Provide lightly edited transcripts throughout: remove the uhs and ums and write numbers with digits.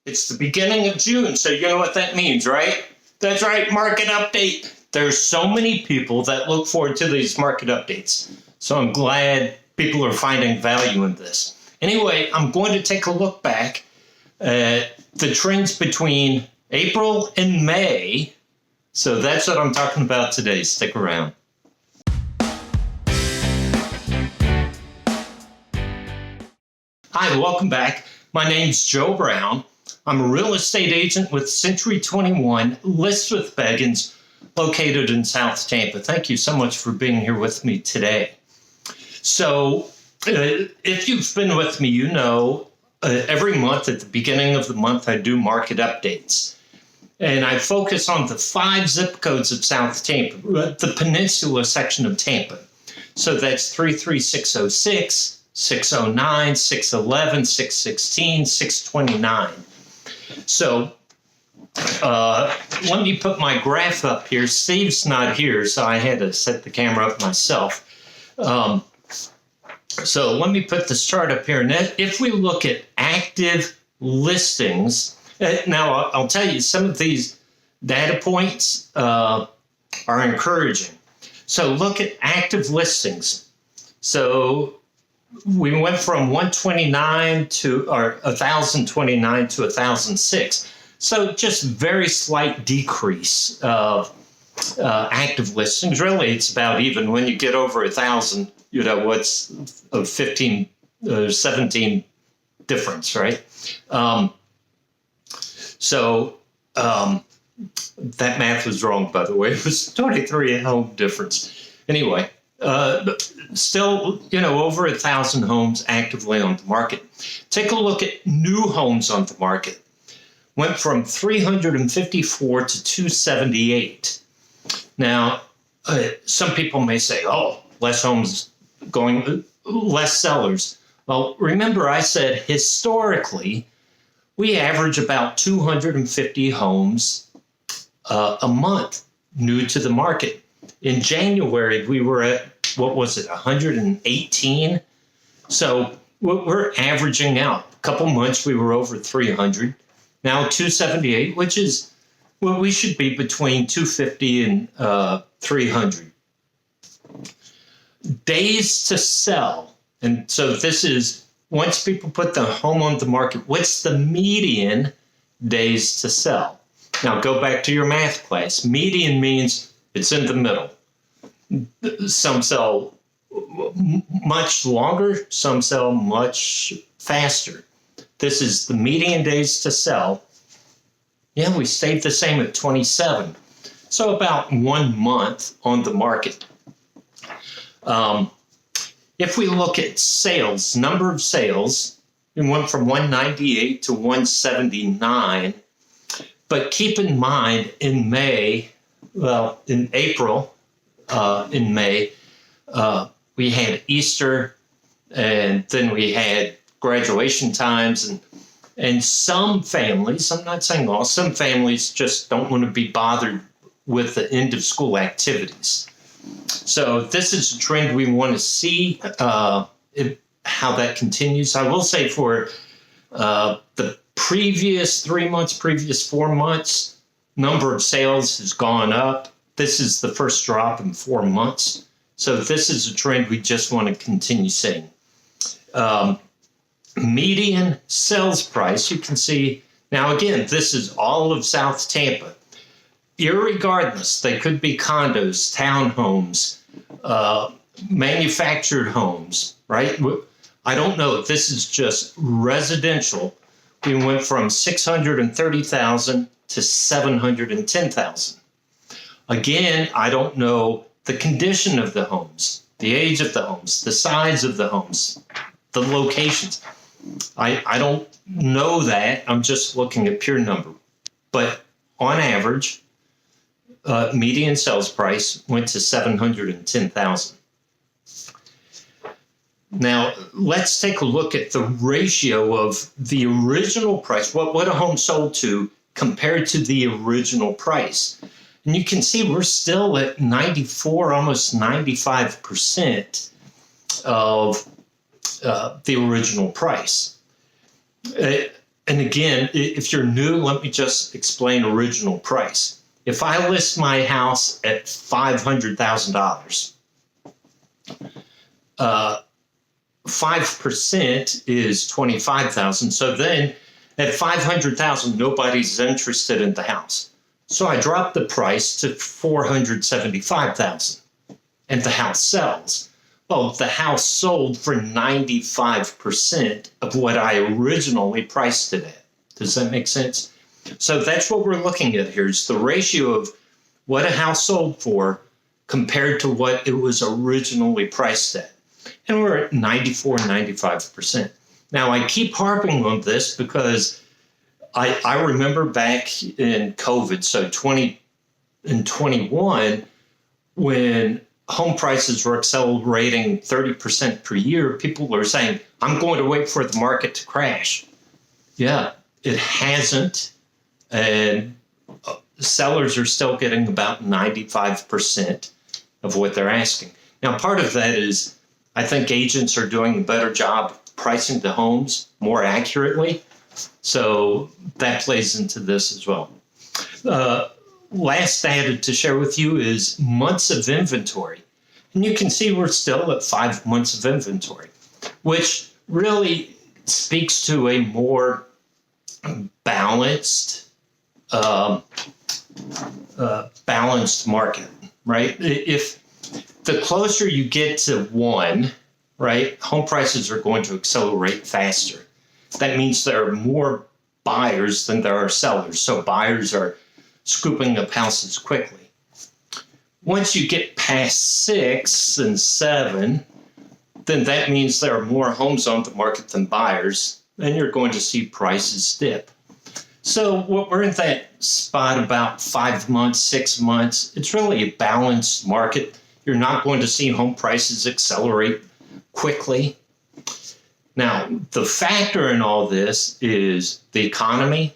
It's the beginning of June, so you know what that means, right? That's right, market update. There's so many people that look forward to these market updates. So I'm glad people are finding value in this. Anyway, I'm going to take a look back at the trends between April and May. So that's what I'm talking about today. Stick around. Hi, welcome back. My name's Joe Brown. I'm a real estate agent with Century 21 List with Beggins, located in South Tampa. Thank you so much for being here with me today. So if you've been with me, you know every month at the beginning of the month I do market updates. And I focus on the 5 zip codes of South Tampa, the peninsula section of Tampa. So that's 33606, 609, 611, 616, 629. So let me put my graph up here. Steve's not here, so I had to set the camera up myself. So let me put this chart up here. And if we look at active listings, now I'll tell you some of these data points are encouraging. So look at active listings. So we went from 129 to, or 1,029 to 1,006. So just very slight decrease of active listings. Really, it's about even. When you get over 1,000, you know, what's a 15, 17 difference, right? That math was wrong, by the way. It was 23 home difference. Anyway, still, you know, over 1,000 homes actively on the market. Take a look at new homes on the market. Went from 354 to 278. Now, some people may say, oh, less homes going, less sellers. Well, remember I said historically, we average about 250 homes a month new to the market. In January, we were at, what was it, 118? So we're averaging out. A couple months, we were over 300. Now 278, which is, well, we should be between 250 and 300. Days to sell. And so this is, once people put the home on the market, what's the median days to sell? Now go back to your math class. Median means it's in the middle. Some sell much longer, some sell much faster. This is the median days to sell. Yeah, we stayed the same at 27. So about 1 month on the market. If we look at sales, number of sales, it went from 198 to 179. But keep in mind, in May, well, in April, in May, we had Easter, and then we had graduation times, and some families, I'm not saying all, some families just don't want to be bothered with the end of school activities. So this is a trend we want to see how that continues. I will say for the previous 3 months, previous 4 months, number of sales has gone up. This is the first drop in 4 months. So this is a trend we just want to continue seeing. Median sales price, you can see, now again, this is all of South Tampa. Irregardless, they could be condos, townhomes, manufactured homes, right? I don't know. This is just residential. We went from 630,000 to 710,000. Again, I don't know the condition of the homes, the age of the homes, the size of the homes, the locations. I don't know that. I'm just looking at pure number. But on average, median sales price went to 710,000. Now, let's take a look at the ratio of the original price, what a home sold to compared to the original price. And you can see we're still at 94, almost 95% of the original price. And again, if you're new, let me just explain original price. If I list my house at $500,000, 5% is 25,000. So then at 500,000, nobody's interested in the house. So I drop the price to 475,000 and the house sells. Well, the house sold for 95% of what I originally priced it at. Does that make sense? So that's what we're looking at here is the ratio of what a house sold for compared to what it was originally priced at. And we're at 94, 95%. Now, I keep harping on this because I remember back in COVID, so 20 and 21, when home prices were accelerating 30% per year, people were saying, I'm going to wait for the market to crash. Yeah, it hasn't. And sellers are still getting about 95% of what they're asking. Now, part of that is I think agents are doing a better job pricing the homes more accurately. So that plays into this as well. Last data to share with you is months of inventory. And you can see we're still at 5 months of inventory, which really speaks to a more balanced market, right? If the closer you get to 1, right, home prices are going to accelerate faster. That means there are more buyers than there are sellers. So buyers are scooping up houses quickly. Once you get past 6 and 7, then that means there are more homes on the market than buyers, and you're going to see prices dip. So we're in that spot about 5 months, 6 months. It's really a balanced market. You're not going to see home prices accelerate quickly. Now, the factor in all this is the economy,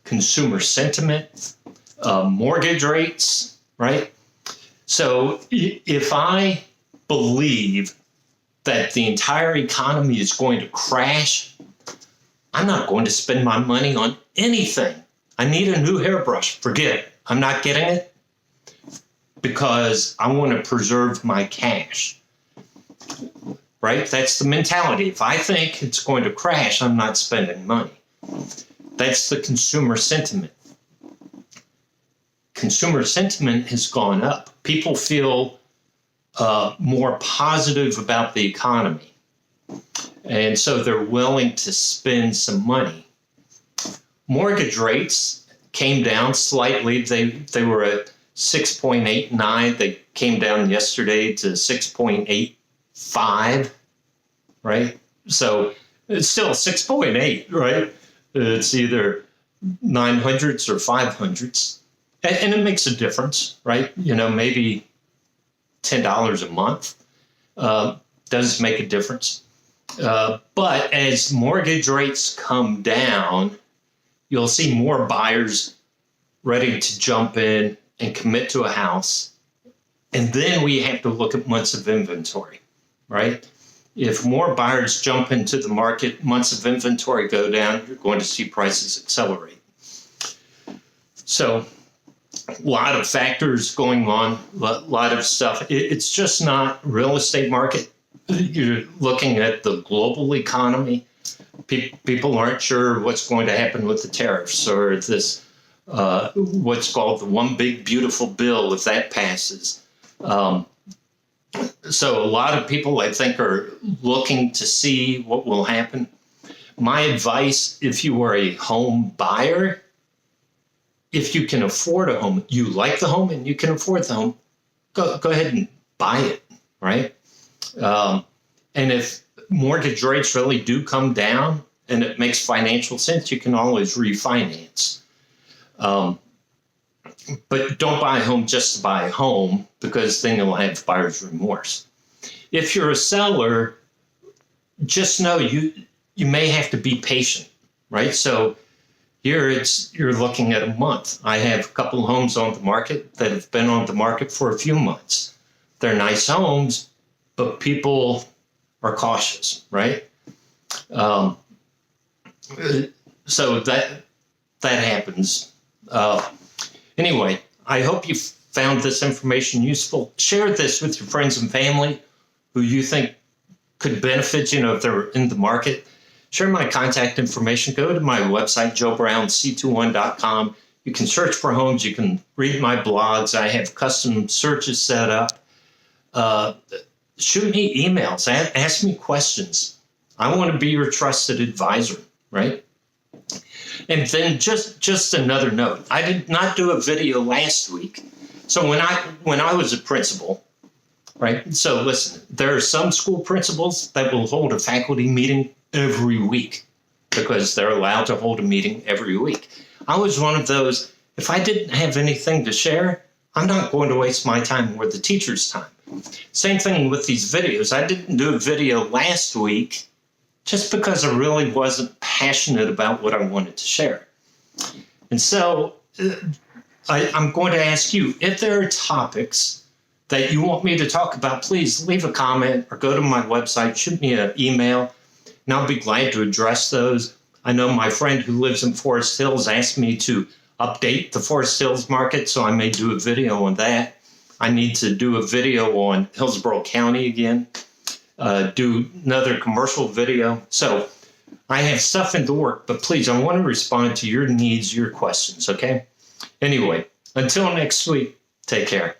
consumer sentiment, mortgage rates, right? So if I believe that the entire economy is going to crash, I'm not going to spend my money on anything. I need a new hairbrush. Forget it. I'm not getting it because I want to preserve my cash. Right? That's the mentality. If I think it's going to crash, I'm not spending money. That's the consumer sentiment. Consumer sentiment has gone up. People feel more positive about the economy. And so they're willing to spend some money. Mortgage rates came down slightly. They were at 6.89. They came down yesterday to 6.85, right? So it's still 6.8, right? It's either 900s or 500s. And it makes a difference, right? You know, maybe $10 a month does make a difference. But as mortgage rates come down, you'll see more buyers ready to jump in and commit to a house. And then we have to look at months of inventory, right? If more buyers jump into the market, months of inventory go down, you're going to see prices accelerate. So a lot of factors going on, a lot of stuff. It's just not real estate market. You're looking at the global economy. People aren't sure what's going to happen with the tariffs or this, what's called the one big beautiful bill, if that passes. So a lot of people, I think, are looking to see what will happen. My advice, if you are a home buyer, if you can afford a home, you like the home and you can afford the home, go ahead and buy it, right? And if mortgage rates really do come down and it makes financial sense, you can always refinance. But don't buy a home just to buy a home, because then you'll have buyer's remorse. If you're a seller, just know you may have to be patient, right? So here you're looking at a month. I have a couple of homes on the market that have been on the market for a few months. They're nice homes, but people are cautious, right? so that happens. Anyway, I hope you found this information useful. Share this with your friends and family who you think could benefit, if they're in the market. Share my contact information. Go to my website, joebrownc21.com. You can search for homes. You can read my blogs. I have custom searches set up. Shoot me emails. Ask me questions. I want to be your trusted advisor, right? And then just another note. I did not do a video last week. So when I was a principal, right? So listen, there are some school principals that will hold a faculty meeting every week because they're allowed to hold a meeting every week. I was one of those. If I didn't have anything to share, I'm not going to waste my time or the teacher's time. Same thing with these videos. I didn't do a video last week just because I really wasn't passionate about what I wanted to share. And so I'm going to ask you, if there are topics that you want me to talk about, please leave a comment or go to my website, shoot me an email, and I'll be glad to address those. I know my friend who lives in Forest Hills asked me to update the Forest Hills market, so I may do a video on that. I need to do a video on Hillsborough County again, do another commercial video. So I have stuff in the work, but please, I want to respond to your needs, your questions, okay? Anyway, until next week, take care.